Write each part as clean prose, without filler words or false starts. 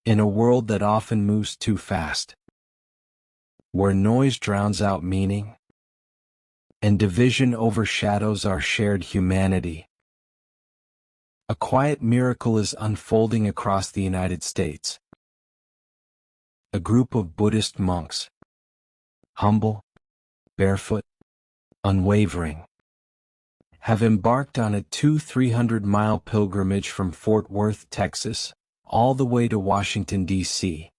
In a world that often moves too fast, where noise drowns out meaning, and division overshadows our shared humanity, a quiet miracle is unfolding across the United States. A group of Buddhist monks, humble, barefoot, unwavering, have embarked on a 300-mile pilgrimage from Fort Worth, Texas, all the way to Washington, D.C.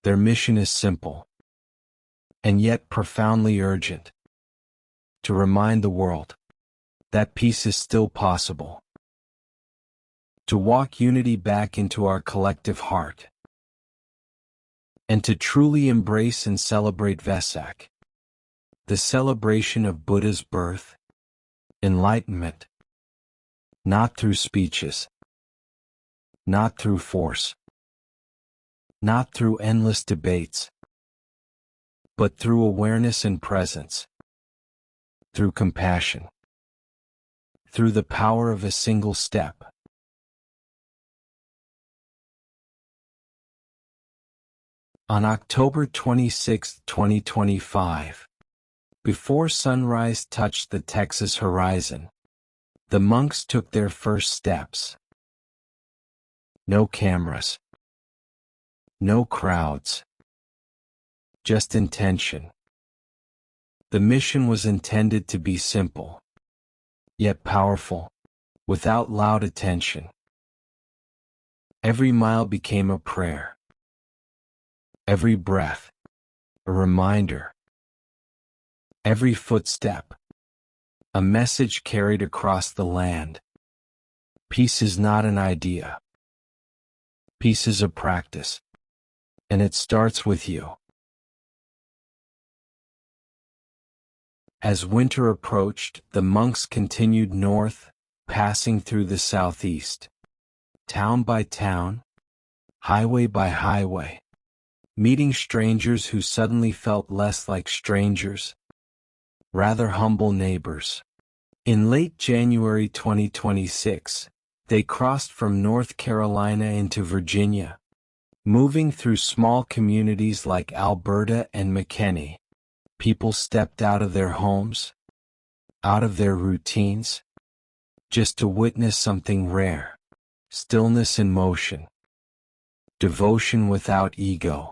Their mission is simple, and yet profoundly urgent: to remind the world that peace is still possible, to walk unity back into our collective heart, and to truly embrace and celebrate Vesak, the celebration of Buddha's birth, enlightenment, not through speeches, not through force, not through endless debates, but through awareness and presence, through compassion, through the power of a single step. On October 26, 2025, before sunrise touched the Texas horizon, the monks took their first steps. No cameras, no crowds, just intention. The mission was intended to be simple, yet powerful, without loud attention. Every mile became a prayer. Every breath, a reminder. Every footstep, a message carried across the land. Peace is not an idea. Peace is a practice, and it starts with you. As winter approached, the monks continued north, passing through the southeast, town by town, highway by highway, meeting strangers who suddenly felt less like strangers, rather humble neighbors. In late January 2026, they crossed from North Carolina into Virginia, moving through small communities like Alberta and McKinney. People stepped out of their homes, out of their routines, just to witness something rare: stillness in motion, devotion without ego,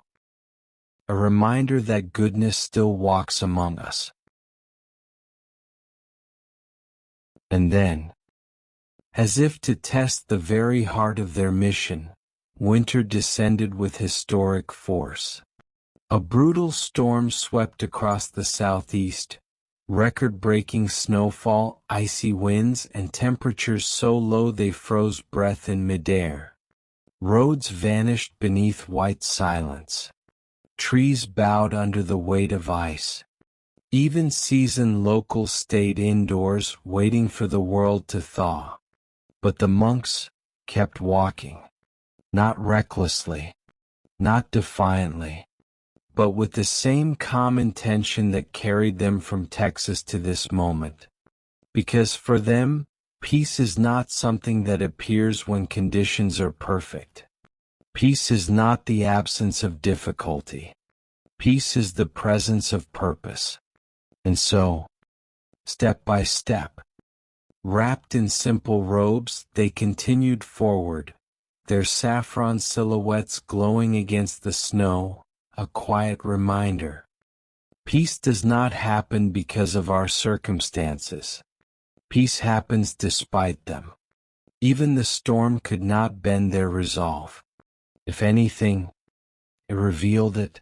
a reminder that goodness still walks among us. And then, as if to test the very heart of their mission, winter descended with historic force. A brutal storm swept across the southeast, record-breaking snowfall, icy winds, and temperatures so low they froze breath in midair. Roads vanished beneath white silence. Trees bowed under the weight of ice. Even seasoned locals stayed indoors, waiting for the world to thaw. But the monks kept walking, not recklessly, not defiantly, but with the same calm intention that carried them from Texas to this moment. Because for them, peace is not something that appears when conditions are perfect. Peace is not the absence of difficulty. Peace is the presence of purpose. And so, step by step, wrapped in simple robes, they continued forward, their saffron silhouettes glowing against the snow, a quiet reminder. Peace does not happen because of our circumstances. Peace happens despite them. Even the storm could not bend their resolve. If anything, it revealed it.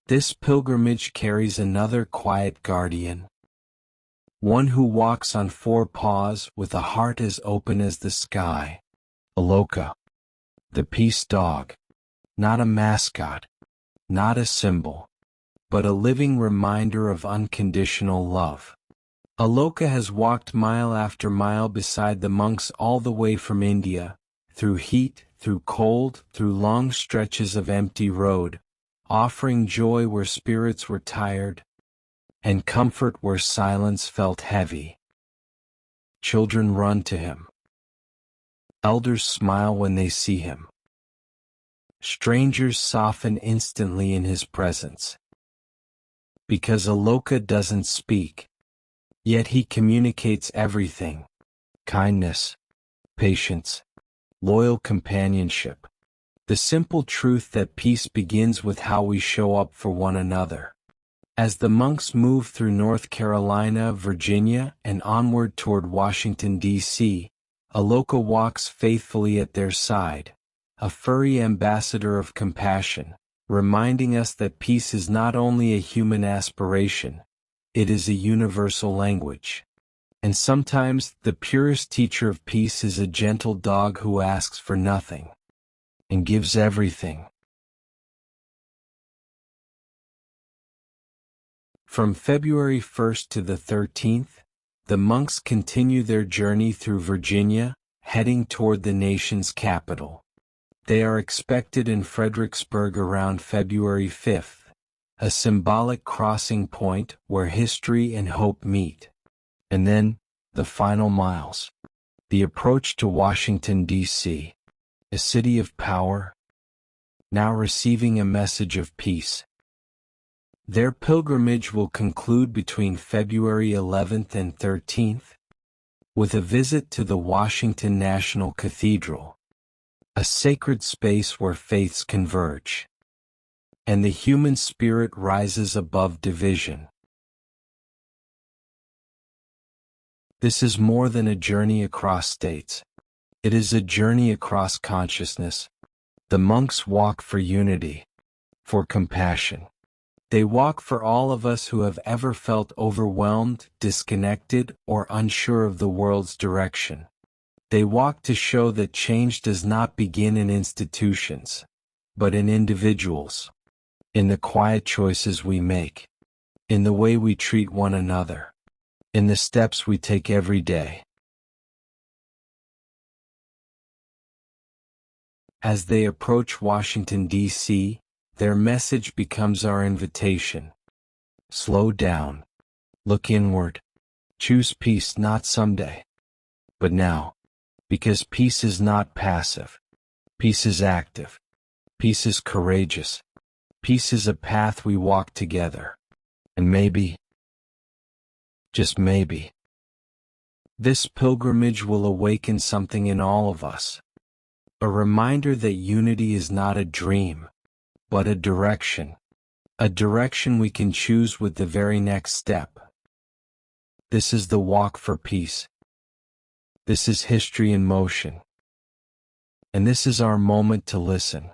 This pilgrimage carries another quiet guardian. One who walks on four paws with a heart as open as the sky. Aloka, the peace dog, not a mascot, not a symbol, but a living reminder of unconditional love. Aloka has walked mile after mile beside the monks all the way from India, through heat, through cold, through long stretches of empty road, offering joy where spirits were tired, and comfort where silence felt heavy. Children run to him. Elders smile when they see him. Strangers soften instantly in his presence. Because Aloka doesn't speak, yet he communicates everything: kindness, patience, loyal companionship. The simple truth that peace begins with how we show up for one another. As the monks move through North Carolina, Virginia, and onward toward Washington, D.C., Aloka walks faithfully at their side, a furry ambassador of compassion, reminding us that peace is not only a human aspiration, it is a universal language. And sometimes the purest teacher of peace is a gentle dog who asks for nothing and gives everything. From February 1st to the 13th, the monks continue their journey through Virginia, heading toward the nation's capital. They are expected in Fredericksburg around February 5th, a symbolic crossing point where history and hope meet. And then, the final miles. The approach to Washington, D.C., a city of power, now receiving a message of peace. Their pilgrimage will conclude between February 11th and 13th, with a visit to the Washington National Cathedral, a sacred space where faiths converge, and the human spirit rises above division. This is more than a journey across states. It is a journey across consciousness. The monks walk for unity, for compassion. They walk for all of us who have ever felt overwhelmed, disconnected, or unsure of the world's direction. They walk to show that change does not begin in institutions, but in individuals, in the quiet choices we make, in the way we treat one another, in the steps we take every day. As they approach Washington, D.C., their message becomes our invitation. Slow down. Look inward. Choose peace not someday, but now. Because peace is not passive. Peace is active. Peace is courageous. Peace is a path we walk together. And maybe, just maybe, this pilgrimage will awaken something in all of us. A reminder that unity is not a dream, but a direction we can choose with the very next step. This is the walk for peace. This is history in motion. And this is our moment to listen.